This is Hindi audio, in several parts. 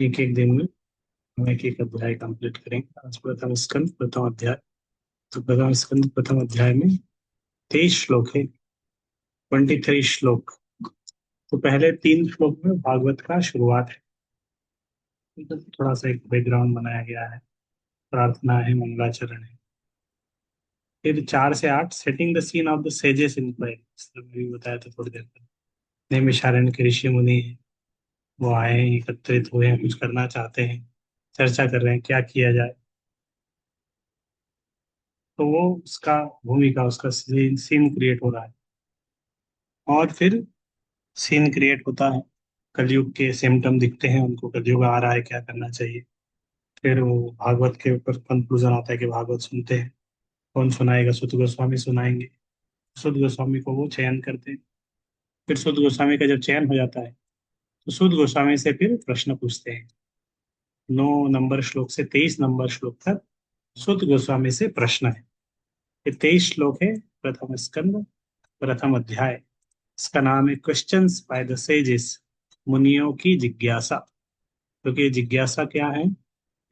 एक एक दिन में हम एक एक अध्याय कंप्लीट करेंगे। आज प्रथम स्कंद प्रथम अध्याय। तो प्रथम स्कंद प्रथम अध्याय में 23 श्लोक है, 23 श्लोक। तो पहले 3 श्लोक में भागवत का शुरुआत है। तो थोड़ा सा एक बैकग्राउंड बनाया गया है, प्रार्थना है, मंगलाचरण है। फिर 4 से 8 setting the scene of the sages in play, भी बताया था थोड़ी देर पहले। नैमिषारण्य के ऋषि मुनि हैं, वो आए हैं, एकत्रित हुए हैं, कुछ करना चाहते हैं, चर्चा कर रहे हैं क्या किया जाए। तो वो उसका भूमिका, उसका सीन क्रिएट हो रहा है। और फिर सीन क्रिएट होता है, कलयुग के सिम्टम दिखते हैं उनको, कलयुग आ रहा है, क्या करना चाहिए। फिर वो भागवत के ऊपर कंक्लूजन आता है कि भागवत सुनते हैं। कौन सुनाएगा? सुत गोस्वामी सुनाएंगे। सुत गोस्वामी को वो चयन करते हैं। फिर सुत गोस्वामी का जब चयन हो जाता है तो सुत गोस्वामी से फिर प्रश्न पूछते हैं। 9 नंबर श्लोक से 23 नंबर श्लोक तक सुत गोस्वामी से प्रश्न है। ये 23 श्लोक है प्रथम स्कंद प्रथम अध्याय। इसका नाम है क्वेश्चंस बाय द सेजेस, मुनियों की जिज्ञासा। क्योंकि ये जिज्ञासा क्या है,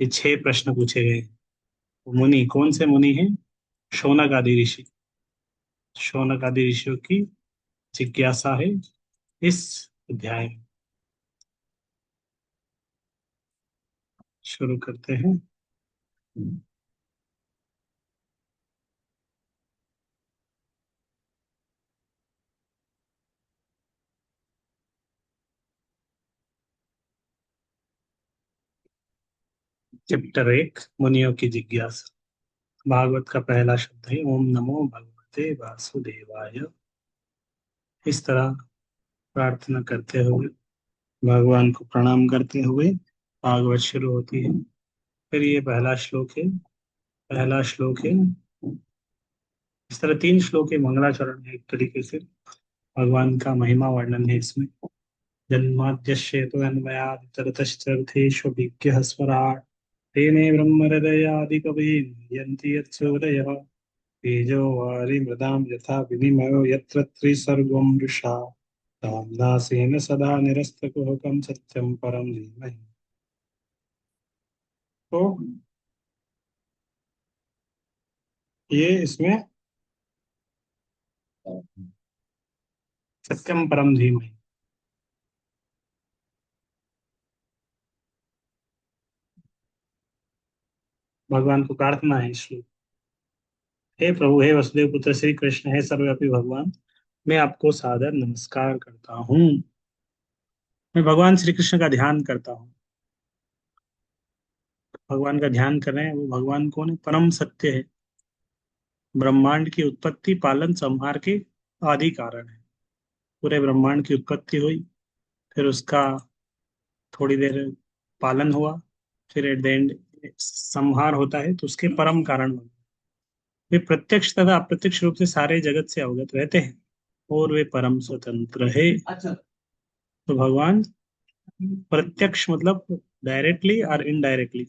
ये 6 प्रश्न पूछे गए हैं। मुनि कौन से मुनि हैं? शौनक आदि ऋषि। शौनक आदि ऋषियों की जिज्ञासा है इस अध्याय में। शुरू करते हैं। चैप्टर 1, मुनियों की जिज्ञासा। भागवत का पहला शब्द है ओम नमो भगवते वासुदेवाय। इस तरह प्रार्थना करते हुए, भगवान को प्रणाम करते हुए भागवत शुरू होती है। फिर ये पहला श्लोक है। पहला श्लोक है, इस तरह 3 श्लोक है, मंगलाचरण है एक तरीके से। भगवान का महिमा वर्णन है इसमें। जन्माद्यस्य तोऽन्वयादितरतश्चार्थेष्वभिज्ञः स्वराट् तेने ब्रह्महृदयादिकवये मुह्यन्ति यत्सूरयः तेजो वारिमृदां यथा विनिमयो यत्र त्रिसर्गो मृषा रामदासेन सदा निरस्तकुहकं सत्यं परं धीमहि। तो ये इसमें सत्यम परम धीमहि, भगवान को प्रार्थना है श्लोक। हे प्रभु, हे वसुदेव पुत्र श्री कृष्ण, हे सर्वव्यापी भगवान, मैं आपको सादर नमस्कार करता हूँ। मैं भगवान श्री कृष्ण का ध्यान करता हूँ। भगवान का ध्यान कर रहे हैं, वो भगवान कौन है? परम सत्य है, ब्रह्मांड की उत्पत्ति पालन संहार के आदि कारण है। पूरे ब्रह्मांड की उत्पत्ति हुई, फिर उसका थोड़ी देर पालन हुआ, फिर एट द एंड संहार होता है, तो उसके परम कारण वे प्रत्यक्ष तथा अप्रत्यक्ष रूप से सारे जगत से अवगत रहते हैं और वे परम स्वतंत्र है। तो भगवान प्रत्यक्ष मतलब डायरेक्टली और इनडायरेक्टली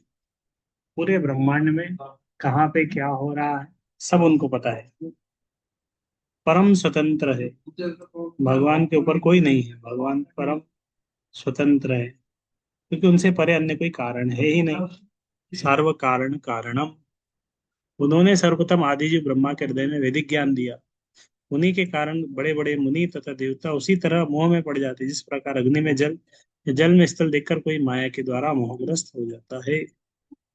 पूरे ब्रह्मांड में कहाँ पे क्या हो रहा है सब उनको पता है। परम स्वतंत्र है, भगवान के ऊपर कोई नहीं है, भगवान परम स्वतंत्र है, क्योंकि उनसे परे अन्य कोई कारण है ही नहीं। सर्व कारण कारणम, उन्होंने सर्वप्रथम आदि जीव ब्रह्मा के हृदय में वैदिक ज्ञान दिया। उन्हीं के कारण बड़े बड़े मुनि तथा देवता उसी तरह मोह में पड़ जाते हैं, जिस प्रकार अग्नि में जल या जल में स्थल देखकर कोई माया के द्वारा मोहग्रस्त हो जाता है।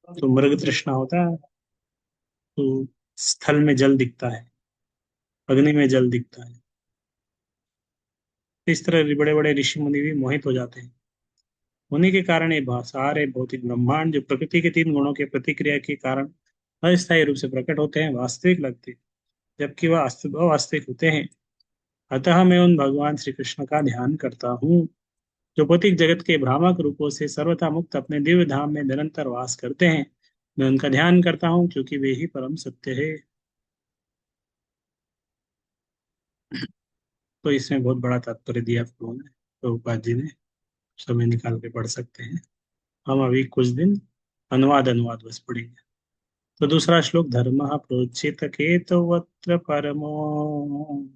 तो मृग तृष्णा होता है तो स्थल में जल दिखता है, अग्नि में जल दिखता है। इस तरह बड़े बड़े ऋषि मुनि भी मोहित हो जाते हैं। उन्हीं के कारण ये सारे भौतिक ब्रह्मांड जो प्रकृति के 3 गुणों के प्रतिक्रिया के कारण अस्थायी रूप से प्रकट होते हैं, वास्तविक लगते हैं, जबकि वह अवास्तविक होते हैं। अतः मैं उन भगवान श्री कृष्ण का ध्यान करता हूँ जो भौतिक जगत के भ्रामक रूपों से सर्वथा मुक्त अपने दिव्य धाम में निरंतर वास करते हैं। मैं उनका ध्यान करता हूँ क्योंकि वे ही परम सत्य है। तो इसमें बहुत बड़ा तात्पर्य दिया उन्होंने, प्रभुपाद जी ने। समय निकाल के पढ़ सकते हैं। हम अभी कुछ दिन अनुवाद अनुवाद बस पढ़ेंगे। तो दूसरा श्लोक, धर्म प्रोचित केतवत्र परमो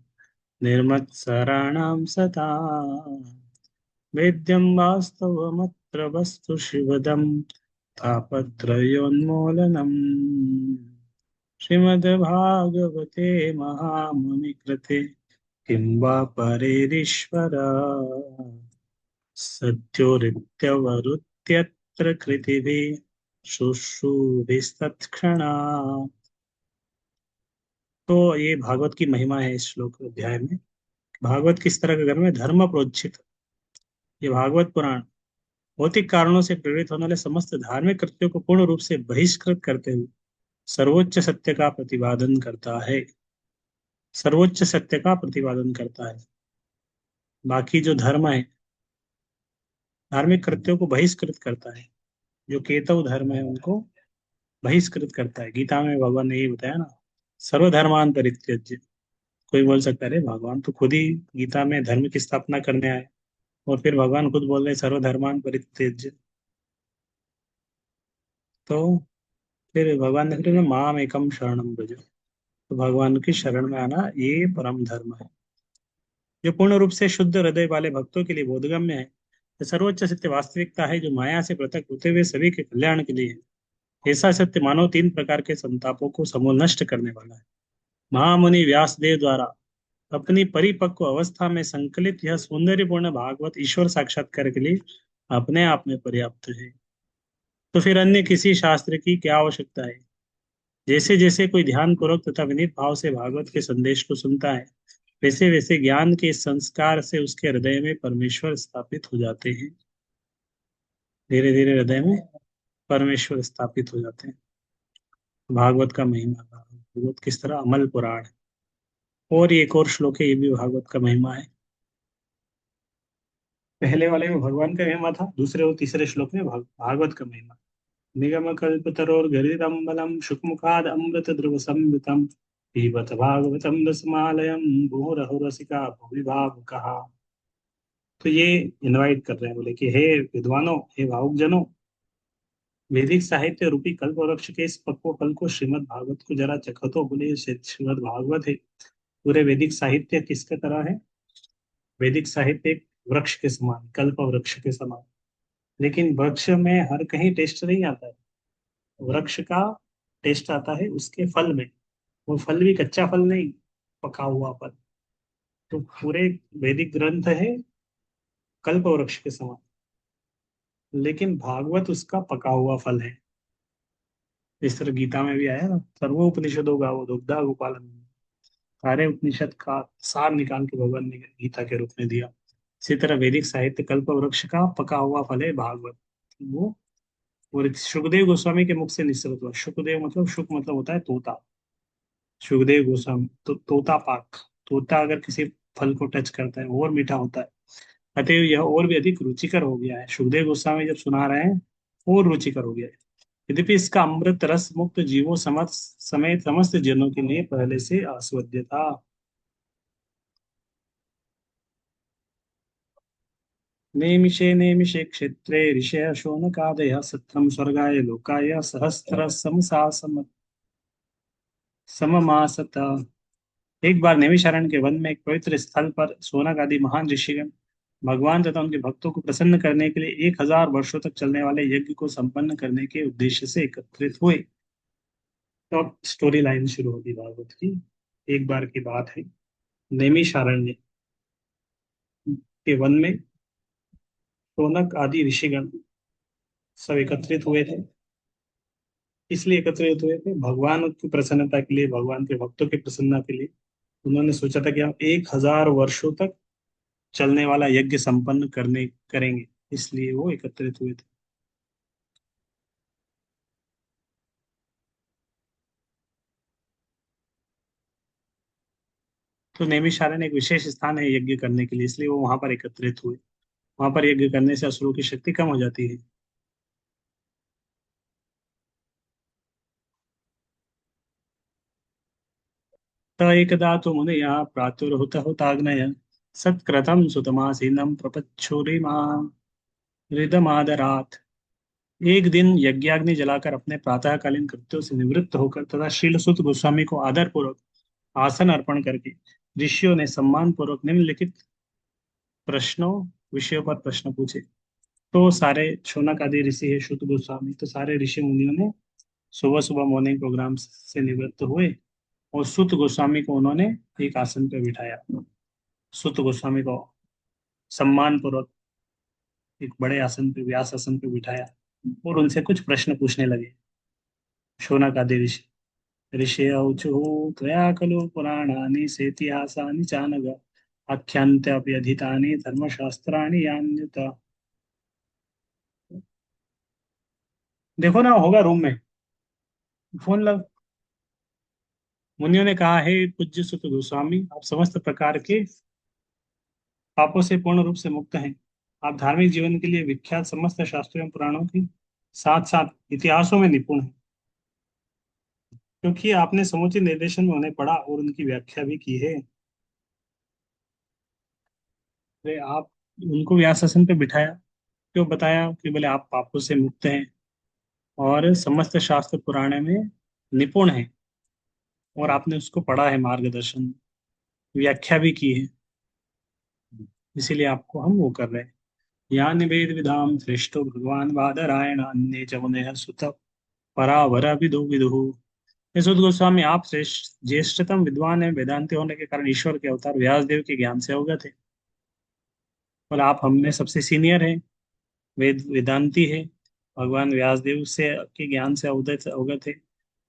निर्मत्सराणाम सता वेद्यम वास्तवमत्र तत्र वस्तु शिवदम तापत्रयोन्मूलनम् श्रीमद्भागवते महामुनिकृते किं वा परेरीश्वर सत्योरित्यवरुत्यत्र कृतिभिः शुश्रूभिस्तत्क्षणा। तो ये भागवत की महिमा है इस श्लोक अध्याय में। भागवत किस तरह के घर में धर्म प्रोज्झित, ये भागवत पुराण भौतिक कारणों से प्रेरित होने वाले समस्त धार्मिक कृत्यों को पूर्ण रूप से बहिष्कृत करते हुए सर्वोच्च सत्य का प्रतिपादन करता है। सर्वोच्च सत्य का प्रतिपादन करता है। बाकी जो धर्म है, धार्मिक कृत्यों को बहिष्कृत करता है। जो केतव धर्म है उनको बहिष्कृत करता है। गीता में भगवान ने यही बताया ना, सर्वधर्मान परित्यज्य। कोई बोल सकता है अरे भगवान तो खुद ही गीता में धर्म की स्थापना करने आए, और फिर भगवान खुद बोल रहे सर्वधर्मान परित्यज्य। तो फिर भगवान ने फिर माम एकम शरणम भज, तो भगवान की शरण में आना ये परम धर्म है, जो पूर्ण रूप से शुद्ध हृदय वाले भक्तों के लिए बोधगम्य है। ये सर्वोच्च सत्य वास्तविकता है जो माया से पृथक होते हुए सभी के कल्याण के लिए है। ऐसा सत्य मानव तीन प्रकार के संतापों को समूल नष्ट करने वाला है। महामुनि व्यासदेव द्वारा अपनी परिपक्व अवस्था में संकलित यह सौंदर्यपूर्ण भागवत ईश्वर साक्षात्कार के लिए अपने आप में पर्याप्त है। तो फिर अन्य किसी शास्त्र की क्या आवश्यकता है। जैसे जैसे कोई ध्यान पूर्वक तथा विनीत भाव से भागवत के संदेश को सुनता है, वैसे वैसे ज्ञान के संस्कार से उसके हृदय में परमेश्वर स्थापित हो जाते हैं। धीरे धीरे हृदय में परमेश्वर स्थापित हो जाते हैं। भागवत का महिमा, भागवत किस तरह अमल पुराण है। और ये एक और श्लोक है, ये भी भागवत का महिमा है। पहले वाले में भगवान का महिमा था, दूसरे और तीसरे श्लोक में भागवत का महिमा। निगम कल्पतरोर्गलितम्बलम् शुकमुखाद अमृत द्रव संयुतम् पिबत भागवतम् रसमालयम् मुहुरहो रसिका भुवि भावुकाः। तो ये इनवाइट कर रहे हैं, बोले कि हे विद्वानों, हे भावुक जनों, वैदिक साहित्य रूपी कल्प वृक्ष के इस पक्व फल को श्रीमद् भागवत को जरा चखो तो। बोले ये श्रीमद् भागवत है। पूरे वैदिक साहित्य किसके तरह है। वैदिक साहित्य एक वृक्ष के समान, कल्प वृक्ष के समान। लेकिन वृक्ष में हर कहीं टेस्ट नहीं आता है। वृक्ष का टेस्ट आता है उसके फल में। वो फल भी कच्चा फल नहीं, पका हुआ फल। तो पूरे वैदिक ग्रंथ है कल्प वृक्ष के समान, लेकिन भागवत उसका पका हुआ फल है। इस तरह गीता में भी आया ना, सर्वोपनिषदों का वो दुग्धा गोपालन। सारे उपनिषद का सार निकाल के भगवान ने गीता के रूप में दिया। इसी तरह वैदिक साहित्य कल्प वृक्ष का पका हुआ फल है भागवत। वो और सुखदेव गोस्वामी के मुख से निसृत हुआ। सुखदेव मतलब, सुख मतलब होता है तोता। सुखदेव गोस्वामी तो तोता पाक। तोता अगर किसी फल को टच करता है वो और मीठा होता है, अतः यह और भी अधिक रुचिकर हो गया है। सुखदेव गोस्वामी जब सुना रहे हैं और रुचिकर हो गया है। यद्यपि इसका अमृत रस मुक्त जीवों समेत समस्त जनों के लिए पहले से आस्वाद्य था। नेमिषे नेमिषे क्षेत्रे ऋषय शोनकादयः सत्रम स्वर्गाय लोकाय सहस्त्र समसा सममासत। एक बार नैमिषारण्य के वन में एक पवित्र स्थल पर सोनक आदि महान ऋषिगण भगवान तथा उनके भक्तों को प्रसन्न करने के लिए 1000 वर्षों तक चलने वाले यज्ञ को संपन्न करने के उद्देश्य से एकत्रित हुए। तो अब स्टोरी लाइन शुरू होगी भागवत की। एक बार की बात है, नैमिषारण्य के वन में शौनक आदि ऋषिगण सब एकत्रित हुए थे। इसलिए एकत्रित हुए थे भगवान की प्रसन्नता के लिए, भगवान के भक्तों की प्रसन्नता के लिए। उन्होंने सोचा था कि हम 1000 वर्षों तक चलने वाला यज्ञ संपन्न करने करेंगे, इसलिए वो एकत्रित हुए थे। तो नैमिषारण्य एक विशेष स्थान है यज्ञ करने के लिए, इसलिए वो वहां पर एकत्रित हुए। वहां पर यज्ञ करने से असुरों की शक्ति कम हो जाती है। त एकदा तो मुनयः प्रातुर्हुतः हुताग्नय सत्कृतं सुतमासीनं प्रपच्छुरिमा हृदमादरात्। एक दिन यज्ञाग्नि जलाकर अपने प्रातःकालीन कृत्यों से निवृत्त होकर तथा शीलसुत गोस्वामी को आदर पूर्वक आसन अर्पण करके ऋषियों ने सम्मान पूर्वक निम्नलिखित प्रश्नों विषयों पर प्रश्न पूछे। तो सारे शौनक आदि ऋषि है, शुद्ध गोस्वामी, तो सारे ऋषि मुनियों ने सुबह सुबह मॉर्निंग प्रोग्राम से निवृत्त हुए और सुत गोस्वामी को उन्होंने एक आसन पर बिठाया। सुत गोस्वामी को सम्मान पूर्वक एक बड़े आसन पे, व्यास आसन पे बिठाया और उनसे कुछ प्रश्न पूछने लगे। शौनक आदि ऋषि, ऋषि औचु त्वया खलु पुराणानि सेतिहासानि चानघ आख्यान्त्यपि अधीतानि धर्मशास्त्राणि यान्युत। देखो ना, होगा रूम में, फोन लग। मुनियों ने कहा, हे पूज्य सुत गोस्वामी, आप समस्त प्रकार के पापों से पूर्ण रूप से मुक्त हैं। आप धार्मिक जीवन के लिए विख्यात समस्त शास्त्रों एवं पुराणों की साथ साथ इतिहासों में निपुण हैं, क्योंकि आपने समुचित निर्देशन में उन्हें पढ़ा और उनकी व्याख्या भी की है। वे आप उनको व्यास आसन पे बिठाया, क्यों बताया? कि बोले आप पापों से मुक्त हैं और समस्त शास्त्र पुराण में निपुण हैं, और आपने उसको पढ़ा है, मार्गदर्शन व्याख्या भी की है, इसीलिए आपको हम वो कर रहे हैं। यान वेद विधाम श्रेष्ठो भगवान बादरायण अन्य च मुनयः सुत परावरा विदु विदुः। ये सुत गोस्वामी, आप श्रेष्ठ ज्येष्ठतम विद्वान हैं, वेदांति होने के कारण ईश्वर के अवतार व्यास देव के ज्ञान से अवगत है। बोले आप हमने सबसे सीनियर हैं, वेदांती है, भगवान व्यासदेव से के ज्ञान से अवगत अवगत है।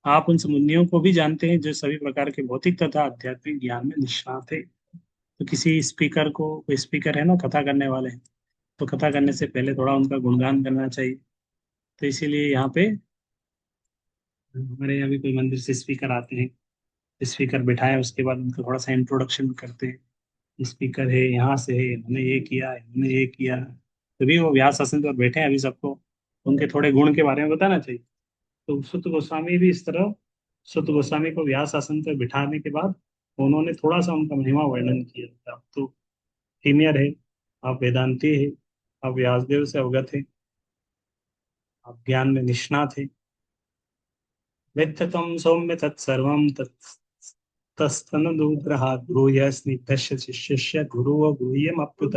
आप उन मुनियों को भी जानते हैं जो सभी प्रकार के भौतिक तथा आध्यात्मिक ज्ञान में निष्णात है। तो किसी स्पीकर को, कोई स्पीकर है ना, कथा करने वाले हैं, तो कथा करने से पहले थोड़ा उनका गुणगान करना चाहिए। तो इसीलिए यहाँ पे हमारे यहाँ भी कोई मंदिर से स्पीकर आते हैं, स्पीकर बिठाए, उसके बाद उनका थोड़ा सा इंट्रोडक्शन करते हैं। स्पीकर है, यहाँ से है, इन्होंने ये किया है, इन्होंने ये किया है। तभी वो व्यास आसन पर बैठे हैं, अभी सबको उनके थोड़े गुण के बारे में बताना चाहिए। तो सुत गोस्वामी भी इस तरह, सुत गोस्वामी को व्यास आसन पर बिठाने के बाद उन्होंने थोड़ा सा उनका महिमा वर्णन किया। आप तो सीनियर है, आप वेदांती है, आप व्यासदेव से अवगत है, आप ज्ञान में निष्णात है। वेत्थ त्वं सौम्य तत्सर्वं तत्तस्तनदूग्रहात् ब्रूय स्निग्धस्य शिष्यस्य गुरुः गुह्यमप्युत।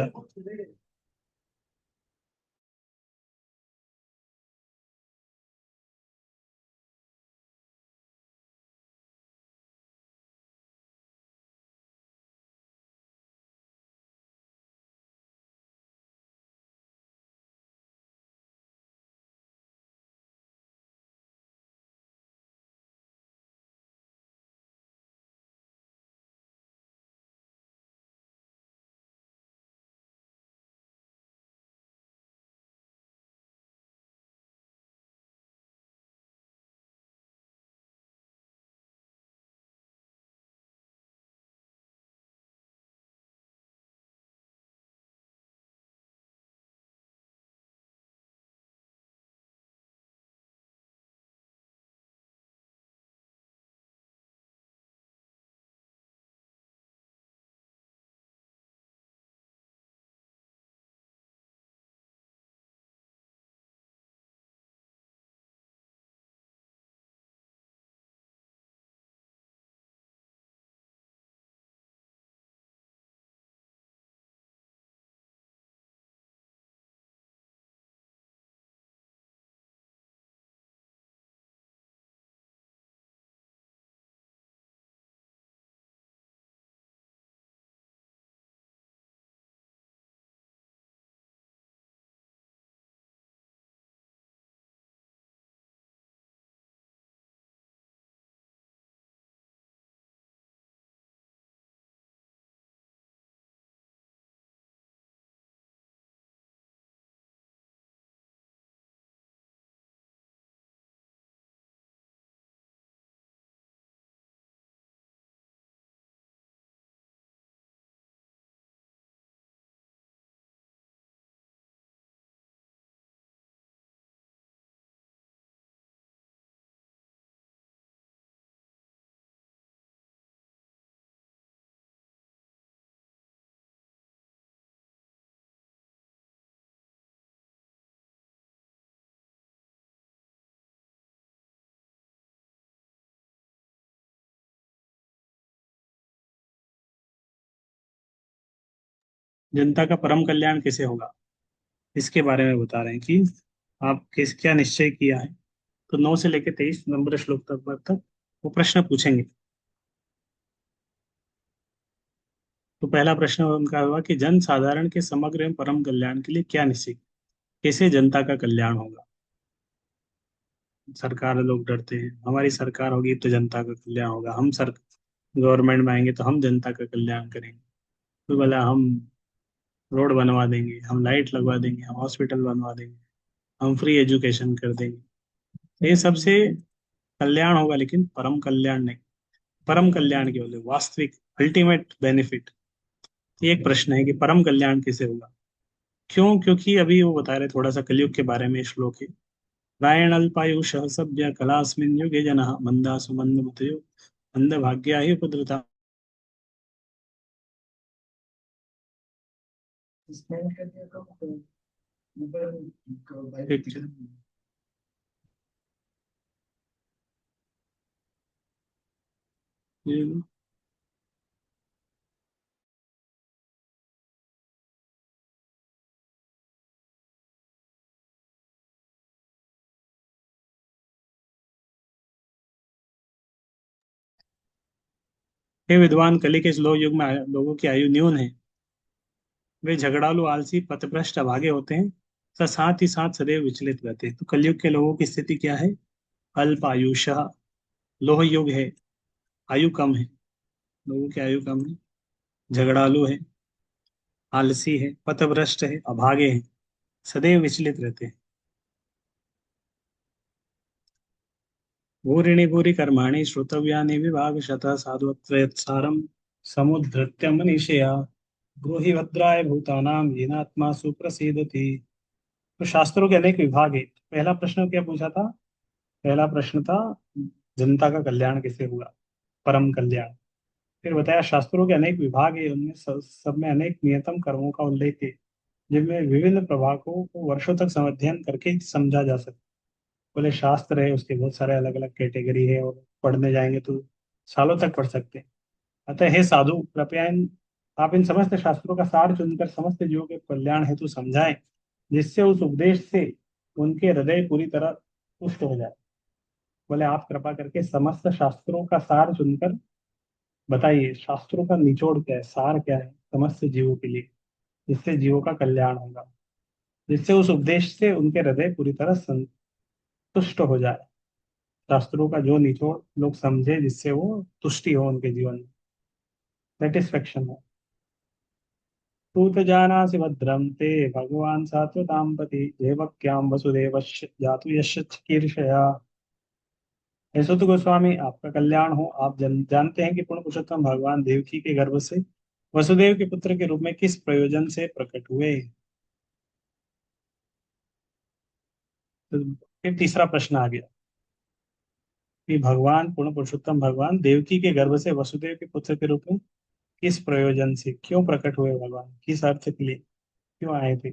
जनता का परम कल्याण कैसे होगा? इसके बारे में बता रहे हैं कि आप किस क्या निश्चय किया है। तो 9 से लेकर 23 नंबर श्लोक तक वो प्रश्न पूछेंगे। तो पहला प्रश्न उनका हुआ कि जन साधारण के समग्र एवं परम कल्याण के लिए क्या निश्चय, कैसे जनता का कल्याण होगा। सरकार लोग डरते हैं हमारी सरकार होगी तो जनता का कल्याण होगा, हम सर गवर्नमेंट में आएंगे तो हम जनता का कल्याण करेंगे। तो बोला हम रोड बनवा देंगे, हम लाइट लगवा देंगे, हम हॉस्पिटल बनवा देंगे, हम फ्री एजुकेशन कर देंगे। तो ये सबसे कल्याण होगा लेकिन परम कल्याण नहीं। परम कल्याण की बोले वास्तविक अल्टीमेट बेनिफिट। एक प्रश्न है कि परम कल्याण कैसे होगा। क्यों? क्योंकि अभी वो बता रहे थोड़ा सा कलयुग के बारे में श्लोक है। प्रायण अल्पायुष सभ्य कलास्मिन् युगे जनः मंदासु मंदमतयो मंदभाग्या ही उपद्रुता। एक- ये हे विद्वान, कलि के स्लो युग में लोगों की आयु न्यून है। वे झगड़ालू, आलसी, पथभ्रष्ट, अभागे होते हैं तथा साथ ही साथ सदैव विचलित रहते हैं। तो कलयुग के लोगों की स्थिति क्या है? अल्प आयुषः, लोह युग है, आयु कम है, लोगों की आयु कम है, झगड़ालू है, आलसी है, पथभ्रष्ट है, अभागे हैं, सदैव विचलित रहते हैं। भूरिणि भूरि कर्माणि श्रोतव्यानि विभागशतः साधुत्वयत्सारं समुद्धृत्य मनीषया ब्रूहि भद्राय भूतानां येनात्मा सुप्रसीदति। तो शास्त्रों के अनेक विभाग है। पहला प्रश्न क्या पूछा था? पहला प्रश्न था जनता का कल्याण कैसे हुआ, परम कल्याण। फिर बताया शास्त्रों के अनेक विभाग है, उनमें सब में अनेक नियतम कर्मों का उल्लेख है जिनमें विभिन्न प्रभागों को वर्षों तक अध्ययन करके समझा जा सकता। बोले शास्त्र है उसके बहुत सारे अलग अलग कैटेगरी है और पढ़ने जाएंगे तो सालों तक पढ़ सकते हैं। अतः हे साधु, कृपया आप इन समस्त शास्त्रों का सार चुनकर समस्त जीवों के कल्याण हेतु समझाएं, जिससे उस उपदेश से उनके हृदय पूरी तरह तुष्ट हो जाए। बोले आप कृपा करके समस्त शास्त्रों का सार चुनकर बताइए, शास्त्रों का निचोड़ क्या है, सार क्या है समस्त जीवों के लिए, जिससे जीवों का कल्याण होगा, जिससे उस उपदेश से उनके हृदय पूरी तरह संतुष्ट हो जाए। शास्त्रों का जो निचोड़ लोग समझे, जिससे वो तुष्टि हो उनके जीवन में, सेटिस्फेक्शन हो। तू तो जानासि भद्रं ते भगवान सात्वतां पति देवक्यां वसुदेवस्य जातु यस्य चिकीर्षया। हे सुत गोस्वामी, आपका कल्याण हो। आप जानते हैं कि पूर्ण पुरुषोत्तम भगवान देवकी के गर्भ से वसुदेव के पुत्र के रूप में किस प्रयोजन से प्रकट हुए। तो फिर तीसरा प्रश्न आ गया कि भगवान पूर्ण पुरुषोत्तम भगवान देवकी के गर्भ से वसुदेव के पुत्र के रूप में किस प्रयोजन से क्यों प्रकट हुए, भगवान किस अर्थ के लिए क्यों आए थे।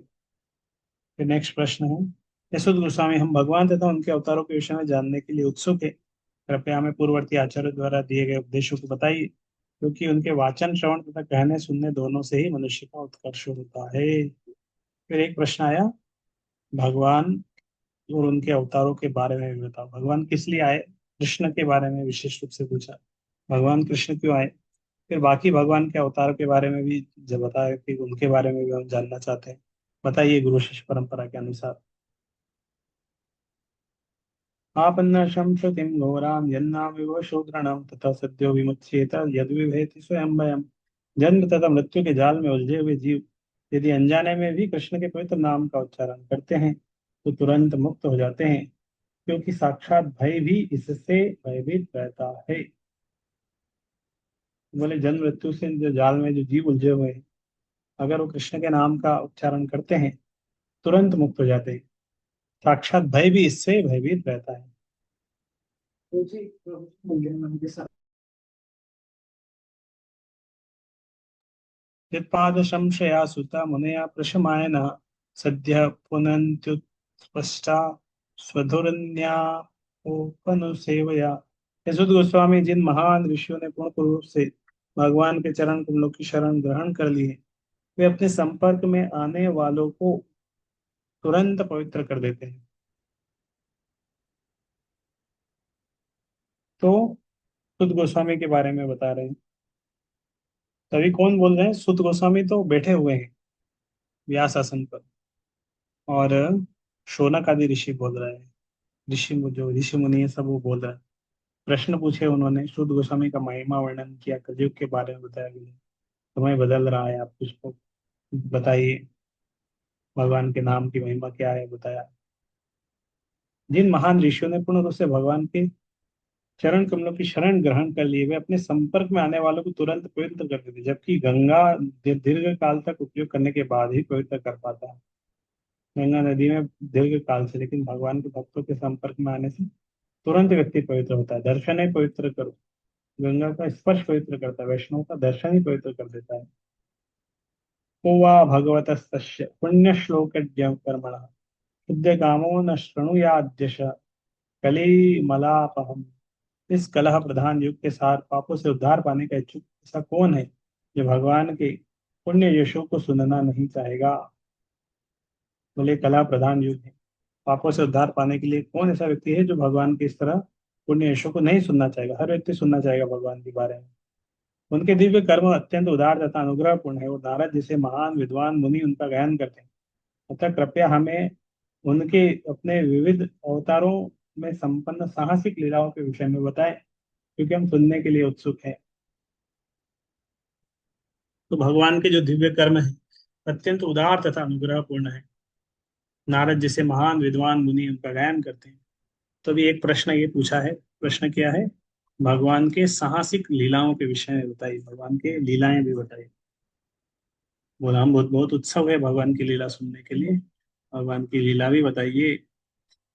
फिर नेक्स्ट प्रश्न है, यशोद गोस्वामी, हम भगवान तथा उनके अवतारों के विषय में जानने के लिए उत्सुक है। कृपया हमें पूर्ववर्ती आचार्य द्वारा दिए गए उपदेशों को बताइए, क्योंकि उनके वाचन, श्रवण तथा कहने सुनने दोनों से ही मनुष्य का उत्कर्ष होता है। फिर एक प्रश्न आया, भगवान और उनके अवतारों के बारे में भी बताओ। भगवान किस लिए आए, कृष्ण के बारे में विशेष रूप से पूछा, भगवान कृष्ण क्यों आए। फिर बाकी भगवान के अवतार के बारे में भी जब बताया कि उनके बारे में भी हम जानना चाहते हैं। बताइए गुरु शिष्य परंपरा के अनुसार। आपन्न संस्कृतिं घोरां यन्नामिव शूद्रणं तथा सद्यो विमुच्येत यद्विभेति स्वयं भयम्। जन्म तथा मृत्यु के जाल में उलझे हुए जीव यदि अनजाने में भी कृष्ण के पवित्र नाम का उच्चारण करते हैं तो तुरंत मुक्त हो जाते हैं, क्योंकि साक्षात भय भी इससे भयभीत रहता है। बोले जन्म मृत्यु से जो जाल में जो जीव उलझे हुए हैं, अगर वो कृष्ण के नाम का उच्चारण करते हैं तुरंत मुक्त हो जाते हैं। साक्षात भय भी इससे भयभीत रहता है। यत्पादशंशया सुता मुनया प्रशमायनः सद्यः पुनन्त्युत्पष्टा स्वधुरन्यापोपनुसेवया। यशोद गोस्वामी, जिन महान ऋषियों ने पूर्ण रूप से भगवान के चरण कमलों की शरण ग्रहण कर ली है, वे अपने संपर्क में आने वालों को तुरंत पवित्र कर देते हैं। तो सुत गोस्वामी के बारे में बता रहे हैं। तभी कौन बोल रहे हैं? सुत गोस्वामी तो बैठे हुए हैं व्यास आसन पर, और शौनक आदि ऋषि बोल रहे हैं। जो ऋषि मुनि है सब वो बोल रहे हैं। प्रश्न पूछे उन्होंने, शुद्ध गोस्वामी का महिमा वर्णन किया, कलयुग के बारे में बताया गया। समय बदल रहा है, आप कुछ को बताइए, भगवान के नाम की महिमा क्या है बताया। जिन महान ऋषियों ने पूर्ण रूप से भगवान के चरण कमलों की शरण ग्रहण कर लिए, वे अपने संपर्क में आने वालों को तुरंत पवित्र कर देते, जबकि गंगा दीर्घ काल तक उपयोग करने के बाद ही पवित्र कर पाता है। गंगा नदी में दीर्घ काल से, लेकिन भगवान के भक्तों के संपर्क में आने से तुरंत व्यक्ति पवित्र होता है। दर्शन ही पवित्र करो, गंगा का स्पर्श पवित्र करता है, वैष्णव का दर्शन ही पवित्र कर देता है। को वा भगवत पुण्य श्लोक कर्मण शुद्ध कामो न शृणुयाद्यश कलिमलापहम। इस कलह प्रधान युग के साथ पापों से उद्धार पाने का इच्छुक ऐसा कौन है जो भगवान के पुण्य यशों को सुनना नहीं चाहेगा? बोले कलह प्रधान युग है, पापों से उद्धार पाने के लिए कौन ऐसा व्यक्ति है जो भगवान की इस तरह पुण्य यशों को नहीं सुनना चाहेगा? हर व्यक्ति सुनना चाहेगा भगवान के बारे में। उनके दिव्य कर्म अत्यंत उदार तथा अनुग्रहपूर्ण है, और नारद जैसे महान विद्वान मुनि उनका गायन करते हैं। अतः कृपया हमें उनके अपने विविध अवतारों में संपन्न साहसिक लीलाओं के विषय में बताएं, क्योंकि हम सुनने के लिए उत्सुक हैं। तो भगवान के जो दिव्य कर्म है अत्यंत उदार तथा अनुग्रहपूर्ण है, नारद जैसे महान विद्वान मुनि उनका गायन करते हैं। तो अभी एक प्रश्न ये पूछा है, प्रश्न क्या है? भगवान के साहसिक लीलाओं के विषय में बताइए, भगवान के लीलाएं भी बताइए। बोला हम बहुत बहुत उत्सव है भगवान की लीला सुनने के लिए, भगवान की लीला भी बताइए।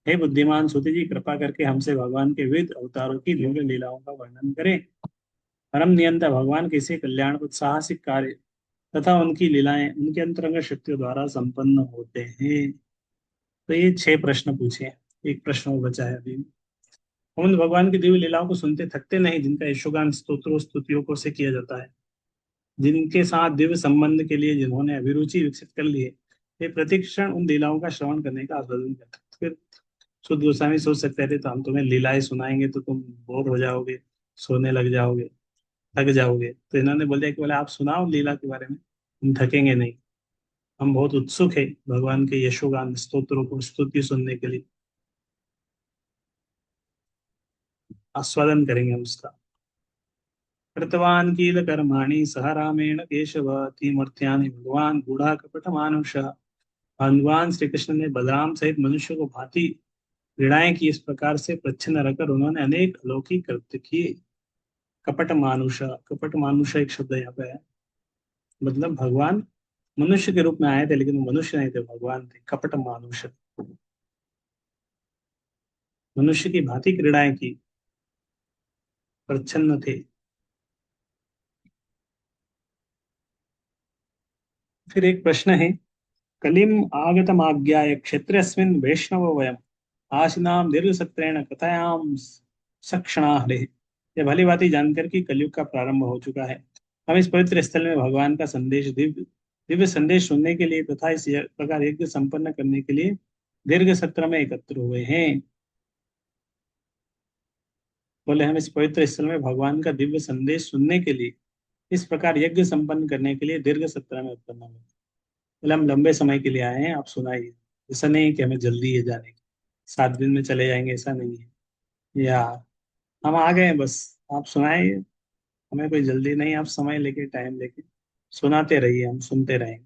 हे बुद्धिमान सुति जी, कृपा करके हमसे भगवान के विविध अवतारों की दिव्य लीलाओं का वर्णन करें। परम नियंता भगवान कैसे कल्याण साहसिक कार्य तथा उनकी लीलाएं उनके अंतरंग शक्तियों द्वारा संपन्न होते हैं। तो ये 6 प्रश्न पूछे हैं, एक प्रश्न और बचा है अभी। हम उन भगवान की दिव्य लीलाओं को सुनते थकते नहीं जिनका यशोगान स्तोत्रों स्तुतियों को से किया जाता है, जिनके साथ दिव्य संबंध के लिए जिन्होंने अभिरुचि विकसित कर ली है, वे प्रतिक्षण उन लीलाओं का श्रवण करने का आस्वादन करते हैं। फिर शुद्ध गोस्वामी सोच सकते थे तो हम तुम्हें लीलाएं सुनाएंगे तो तुम बोर हो जाओगे, सोने लग जाओगे, थक जाओगे। तो इन्होंने बोल दिया कि बोले आप सुनाओ लीला के बारे में, हम थकेंगे नहीं। हम बहुत उत्सुक है भगवान के यशोगान स्तोत्रों को स्तुति सुनने के लिए, आस्वादन करेंगे हम उसका। कृतवान कील कर्माणि सह रामेण केशव तीमूर्त्यानि भगवान बूढ़ा कपट मानुष। भगवान श्री कृष्ण ने बलराम सहित मनुष्य को भांति क्रीड़ाएं की, इस प्रकार से प्रच्छन्न रहकर उन्होंने अनेक अलौकिक कृत्य किए। कपट मानुष, कपट मानुष एक शब्द यहाँ पे है, मतलब भगवान मनुष्य के रूप में आए थे लेकिन वो मनुष्य नहीं थे, भगवान थे। कपट मानुष, मनुष्य की भांति क्रीड़ाएं की, प्रच्छन्न थे। फिर एक प्रश्न है, कलिम आगतमाज्ञाय क्षेत्रेऽस्मिन् वैष्णव वयम् आशिनां दीर्घसत्रेण कथायां सक्षणा हरे। यह भली भांति जानकर कि कलयुग का प्रारंभ हो चुका है, हम इस पवित्र स्थल में भगवान का संदेश दिव्य दिव्य संदेश सुनने के लिए तथा इस प्रकार यज्ञ संपन्न करने के लिए दीर्घ सत्र में एकत्र हुए हैं। बोले हम इस पवित्र स्थल में भगवान का दिव्य संदेश सुनने के लिए, इस प्रकार यज्ञ संपन्न करने के लिए दीर्घ सत्र में उत्पन्न हुए। बोले हम लंबे समय के लिए आए हैं, आप सुनाइए। ऐसा नहीं है कि हमें जल्दी है जाने की, 7 दिन में चले जाएंगे, ऐसा नहीं है। या हम आ गए हैं बस, आप सुनाइए, हमें कोई जल्दी नहीं, आप समय लेके टाइम लेके सुनाते रहिए, हम सुनते रहेंगे।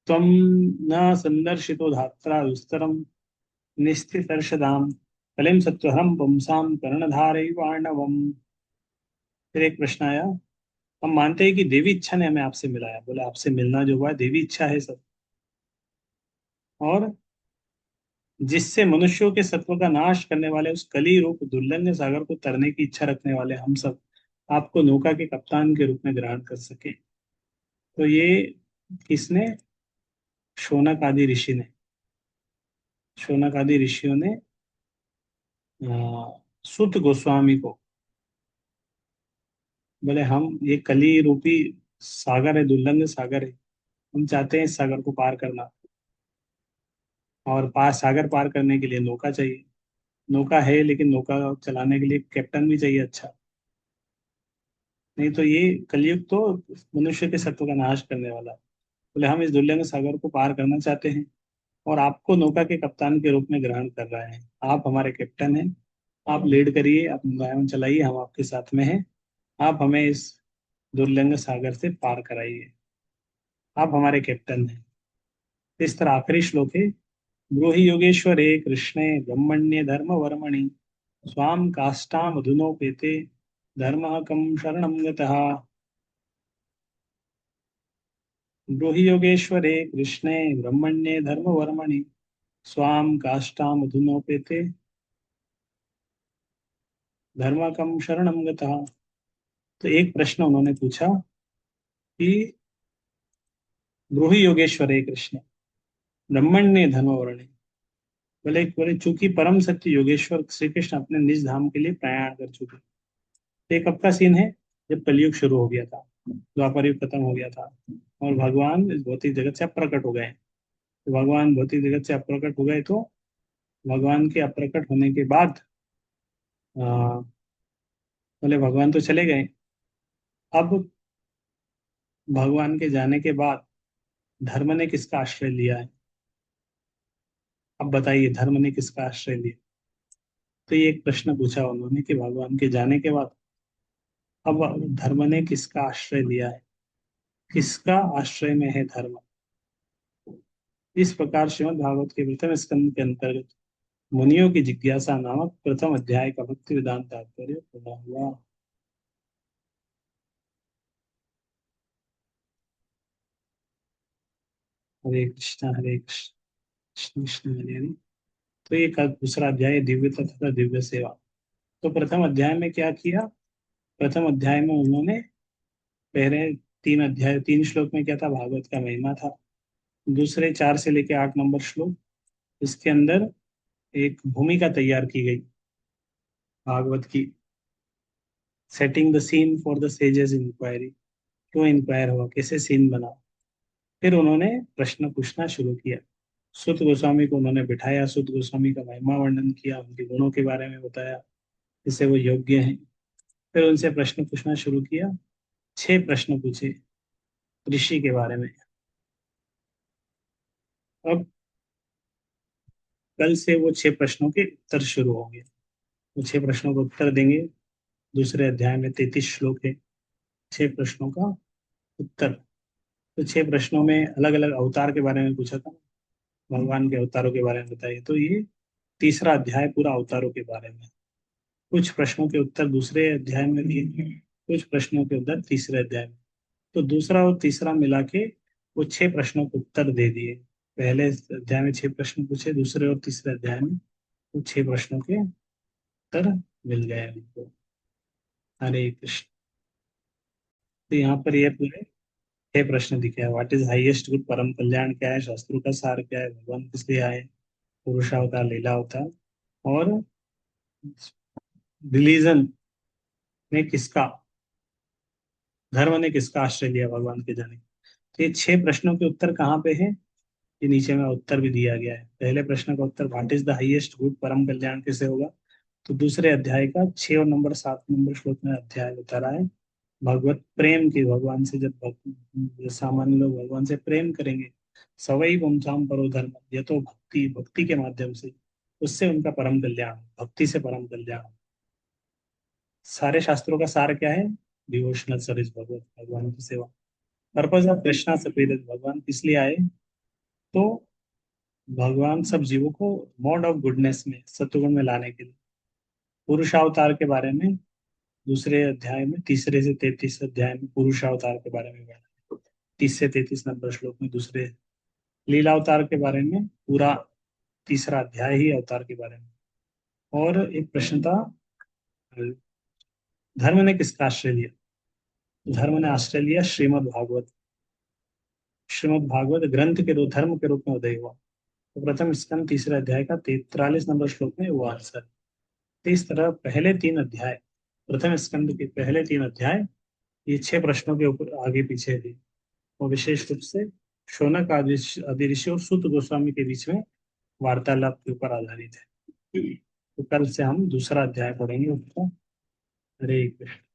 त्वं न संदर्शितो धात्रा दुस्तरम निस्थितर्षदाम कलिम सत्वहरम पुंसां कर्णधारैवार्णवम्। फिर एक प्रश्न आया, हम मानते हैं कि देवी इच्छा ने हमें आपसे मिलाया। बोले आपसे मिलना जो हुआ है देवी इच्छा है सब, और जिससे मनुष्यों के सत्व का नाश करने वाले उस कली रूप दुर्लभ सागर को तरने की इच्छा रखने वाले हम सब आपको नौका के कप्तान के रूप में ग्रहण कर सके। तो ये किसने? शौनक आदि ऋषि ने, शौनक आदि ऋषियों ने सुत गोस्वामी को, बोले हम ये कली रूपी सागर है, दुर्लंघ सागर है, हम चाहते हैं इस सागर को पार करना, और पार सागर पार करने के लिए नौका चाहिए। नौका है, लेकिन नौका चलाने के लिए कैप्टन भी चाहिए अच्छा। नहीं तो ये कलयुग तो मनुष्य के सत्व का नाश करने वाला है। बोले हम इस दुर्लभ सागर को पार करना चाहते हैं, और आपको नौका के कप्तान के रूप में ग्रहण कर रहे हैं। आप हमारे कैप्टन हैं, आप लीड करिए, आप नाव चलाइए, हम आपके साथ में हैं। आप हमें इस दुर्लंघ सागर से पार कराइए, आप हमारे कैप्टन हैं। इस तरह आखिरी श्लोक है, ब्रूहि योगेश्वरे कृष्णे ब्रह्मण्ये धर्म वर्मणि स्वाम काष्ठाम अधुनोपेते धर्मः कं शरणं गतः। ब्रूहि योगेश्वरे कृष्णे ब्रह्मण्ये धर्म वर्मणि स्वाम काष्ठाम अधुनोपेते धर्म कं शरणं गतः। तो एक प्रश्न उन्होंने पूछा कि ब्रूहि योगेश्वरे कृष्ण ब्रह्मण्य धर्म वर्णि। बोले बोले चूंकि परम सत्य योगेश्वर श्री कृष्ण अपने निज धाम के लिए प्रयाण कर चुके। तो ये कब का सीन है? जब कलयुग शुरू हो गया था, द्वापर युग खत्म हो गया था, और भगवान इस भौतिक जगत से अप्रकट हो गए। तो भगवान भौतिक जगत से अप्रकट हो गए, तो भगवान के अप्रकट होने के बाद बोले भगवान तो चले गए। अब भगवान के जाने के बाद धर्म ने किसका आश्रय लिया है? अब बताइए, धर्म ने किसका आश्रय लिया? तो ये एक प्रश्न पूछा उन्होंने कि भगवान के जाने के बाद अब धर्म ने किसका आश्रय लिया है, किसका आश्रय में है धर्म। इस प्रकार श्रीमद् भागवत के प्रथम स्कंद के अंतर्गत मुनियों की जिज्ञासा नामक प्रथम अध्याय का भक्ति वेदांत तात्पर्य पूरा हुआ। हरे कृष्णा हरे कृष्ण कृष्ण कृष्ण हरे हरे। तो ये का दूसरा अध्याय दिव्य तथा दिव्य सेवा। तो प्रथम अध्याय में क्या किया? प्रथम अध्याय में उन्होंने पहले तीन श्लोक में क्या था? भागवत का महिमा था। दूसरे 4 से लेके 8 नंबर श्लोक, इसके अंदर एक भूमिका तैयार की गई भागवत की, setting the scene for the sages inquiry. क्यों इंक्वायर हुआ, कैसे सीन बना। फिर उन्होंने प्रश्न पूछना शुरू किया। सुत गोस्वामी को उन्होंने बिठाया, सुत गोस्वामी का महिमा वर्णन किया, उनके गुणों के बारे में बताया, जिससे वो योग्य हैं। फिर उनसे प्रश्न पूछना शुरू किया। 6 प्रश्न पूछे ऋषि के बारे में। अब कल से वो 6 प्रश्नों के उत्तर शुरू होंगे। वो 6 प्रश्नों का उत्तर देंगे। दूसरे अध्याय में 33 श्लोक है, 6 प्रश्नों का उत्तर। तो 6 प्रश्नों में अलग अलग अवतार के बारे में पूछा था, भगवान के अवतारों के बारे में बताइए। तो ये तीसरा अध्याय पूरा अवतारों के बारे में। कुछ प्रश्नों के उत्तर दूसरे अध्याय में दिए, कुछ प्रश्नों के उत्तर तीसरे अध्याय में। तो दूसरा और तीसरा मिला के वो 6 प्रश्नों के उत्तर दे दिए। पहले अध्याय में 6 प्रश्न पूछे, दूसरे और तीसरे अध्याय में वो 6 प्रश्नों के उत्तर मिल गए हमको। हरे कृष्ण। तो यहाँ पर ये पूरे 6 प्रश्न दिखे हैं। व्हाट इज हाईएस्ट गुड, परम कल्याण क्या है, शास्त्रों का सार क्या है, भगवान किस लिए आए, पुरुषावतार लीलावतार, और रिलीजन ने किसका, धर्म ने किसका आश्रय लिया भगवान के जाने। तो ये 6 प्रश्नों के उत्तर कहाँ पे है? ये नीचे में उत्तर भी दिया गया है। पहले प्रश्न का उत्तर what is the highest good, परम कल्याण कैसे होगा। तो दूसरे अध्याय का 6 और नंबर 7 नंबर श्लोक में अध्याय बता रहा है भगवत प्रेम की। भगवान से जब सामान्य लोग भगवान से प्रेम करेंगे, सवई पुंसाम परो धर्म, ये तो भक्ति, भक्ति के माध्यम से, उससे उनका परम कल्याण, भक्ति से परम कल्याण। सारे शास्त्रों का सार क्या है? डिवोशनल सर्विस, भगवत भगवान की सेवा। पर्पज ऑफ कृष्णा सप्रेरित, भगवान किस लिए आए? तो भगवान सब जीवों को मोड ऑफ गुडनेस में, सत्वगुण में लाने के लिए। पुरुषावतार के बारे में दूसरे अध्याय में, तीसरे से 33 अध्याय में पुरुषावतार के बारे में बताया। 30 से 33 नंबर श्लोक में दूसरे लीलावतार के बारे में पूरा तीसरा अध्याय ही अवतार के बारे में। और एक प्रश्न था, धर्म ने किसका आश्रय लिया। धर्म ने आश्रय लिया श्रीमद् भागवत। श्रीमद् भागवत ग्रंथ के दो धर्म के रूप में उदय हुआ। तो प्रथम स्कंद तीसरे अध्याय का 43 नंबर श्लोक में वो आंसर। तो इस तरह पहले 3 अध्याय, प्रथम स्कंद के पहले 3 अध्याय, ये 6 प्रश्नों के ऊपर आगे पीछे थे। और विशेष रूप से शौनक आदि आदि ऋषि और सूत गोस्वामी के बीच में वार्तालाप के ऊपर आधारित है। तो कल से हम दूसरा अध्याय पढ़ेंगे उसका। हरे कृष्ण।